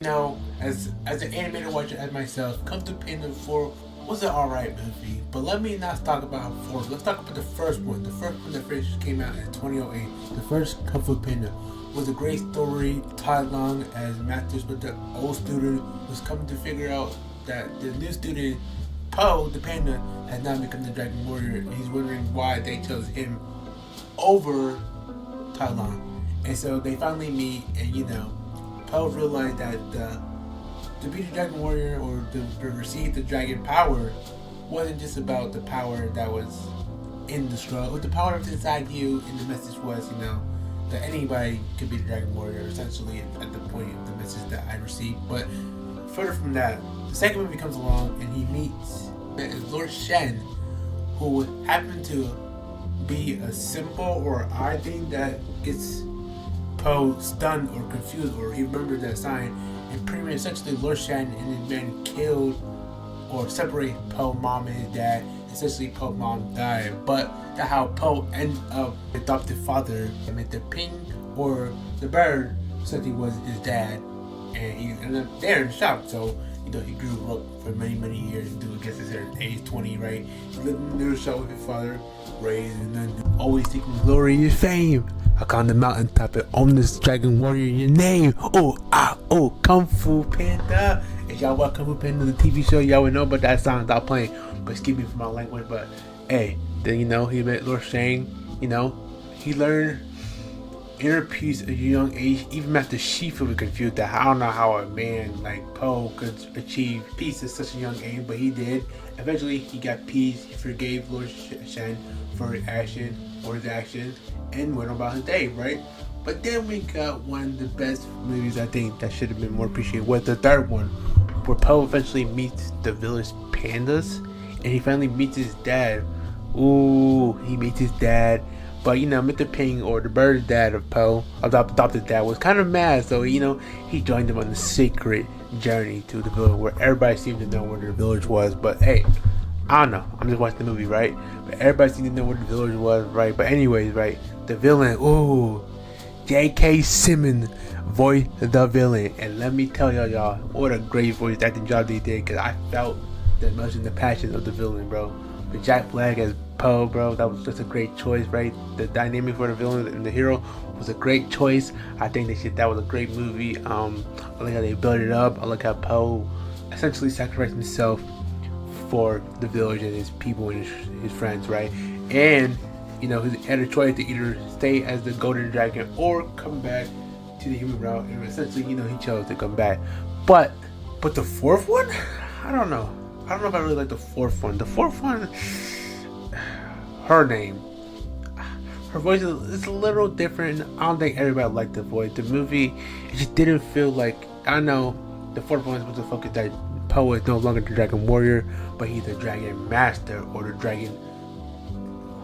As an animated watcher as myself, Kung Fu Panda 4 was an alright movie. But let me not talk about 4. Let's talk about the first one. The first one that first came out in 2008. The first Kung Fu Panda was a great story. Tai Lung as Masters, but the old student was coming to figure out that the new student, Po, the panda, has now become the Dragon Warrior. He's wondering why they chose him over Tai Lung. And so they finally meet, and Poe realized that to be the Dragon Warrior or to receive the dragon power wasn't just about the power that was in the scroll. It was the power that's inside you, and the message was, that anybody could be the Dragon Warrior, essentially, at the point of the message that I received. But further from that, the second movie comes along, and he meets Lord Shen, who happened to be a symbol or I think that gets Poe stunned or confused, or he remembers that sign, and pretty much essentially Lord Shen and his men killed or separate Poe mom and his dad. Essentially Poe mom died, but that's how Poe ended up adopted father. I mean, the ping or the bird essentially was his dad, and he ended up there in the shop. So he grew up for many years until I guess his age 20, right? He lived in the little shop with his father, raised and then always seeking glory and fame. I climbed the mountaintop and own this Dragon Warrior in your name. Oh, Kung Fu Panda. If y'all watch Kung Fu Panda, the TV show, y'all would know about that song without playing. But excuse me for my language, but hey, then he met Lord Shang. He learned inner peace at a young age. Even Master Shifu was confused that I don't know how a man like Poe could achieve peace at such a young age, but he did. Eventually, he got peace. He forgave Lord Shen for his actions, and went about his day, right? But then we got one of the best movies I think that should have been more appreciated, was the third one, where Poe eventually meets the village pandas, and he finally meets his dad. He meets his dad. But Mr. Ping, or the bird dad of Poe, adopted dad, was kind of mad, so he joined him on the secret journey to the village where everybody seemed to know where the village was. But hey, I don't know. I'm just watching the movie, right? But everybody seemed to know where the village was, right? But anyways, right? The villain, J.K. Simmons voiced the villain, and let me tell y'all, what a great voice acting job they did, because I felt the emotion, the passion of the villain, bro. But Jack Black as Poe, bro, that was just a great choice, right? The dynamic for the villain and the hero was a great choice. I think that was a great movie. I like how they built it up. I like how Poe essentially sacrificed himself for the village and his people and his friends, right? And he had a choice to either stay as the Golden Dragon or come back to the human route. And essentially, he chose to come back. But the fourth one, I don't know. I don't know if I really like the fourth one. The fourth one, her name, her voice is a little different. I don't think everybody liked the voice. The movie, it just didn't feel like, I know the fourth one was supposed to focus that Poe is no longer the Dragon Warrior, but he's the Dragon Master or the Dragon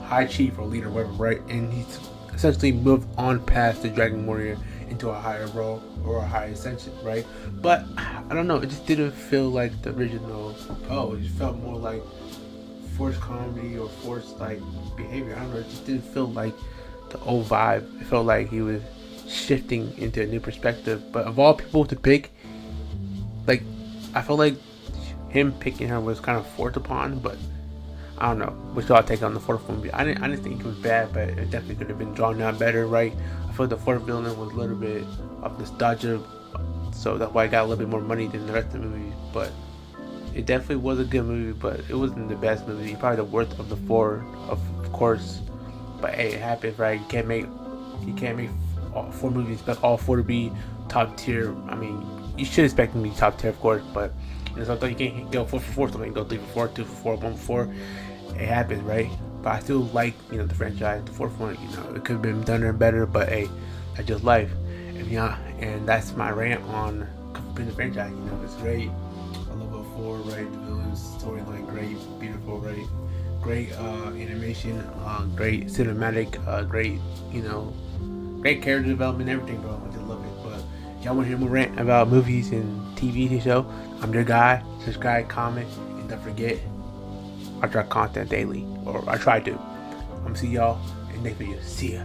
High Chief or leader, whatever, right? And he's essentially moved on past the Dragon Warrior into a higher role or a higher ascension, right? But I don't know, it just didn't feel like the original Poe. It just felt more like forced comedy or forced like behavior. I don't know, it just didn't feel like the old vibe. It felt like he was shifting into a new perspective. But of all people to pick, like, I felt like him picking her was kind of forced upon, but I don't know. What's y'all take on the fourth movie? I didn't think it was bad, but it definitely could have been drawn out better, right? I feel the fourth villain was a little bit of nostalgia, so that's why I got a little bit more money than the rest of the movies. But it definitely was a good movie, but it wasn't the best movie. Probably the worst of the four, of course. But hey, it happens, right? You can't make all four movies, expect all four to be top tier. I mean, you should expect them to be top tier, of course, but sometimes you can't go 4 for 4, something go 3 for 4, 2 for 4, 1 for 4. It happens, right? But I still like, the franchise. The fourth one, it could have been done better, but hey, that's just life. And that's my rant on the franchise. It's great. I love it 4, right? The villain's storyline, great, beautiful, right? Great animation, great cinematic, great, great character development, everything, bro. I just love it. But y'all want to hear more rant about movies and TV show? I'm your guy. Subscribe, comment, and don't forget, I drop content daily, or I try to. I'm gonna see y'all in the next video. See ya.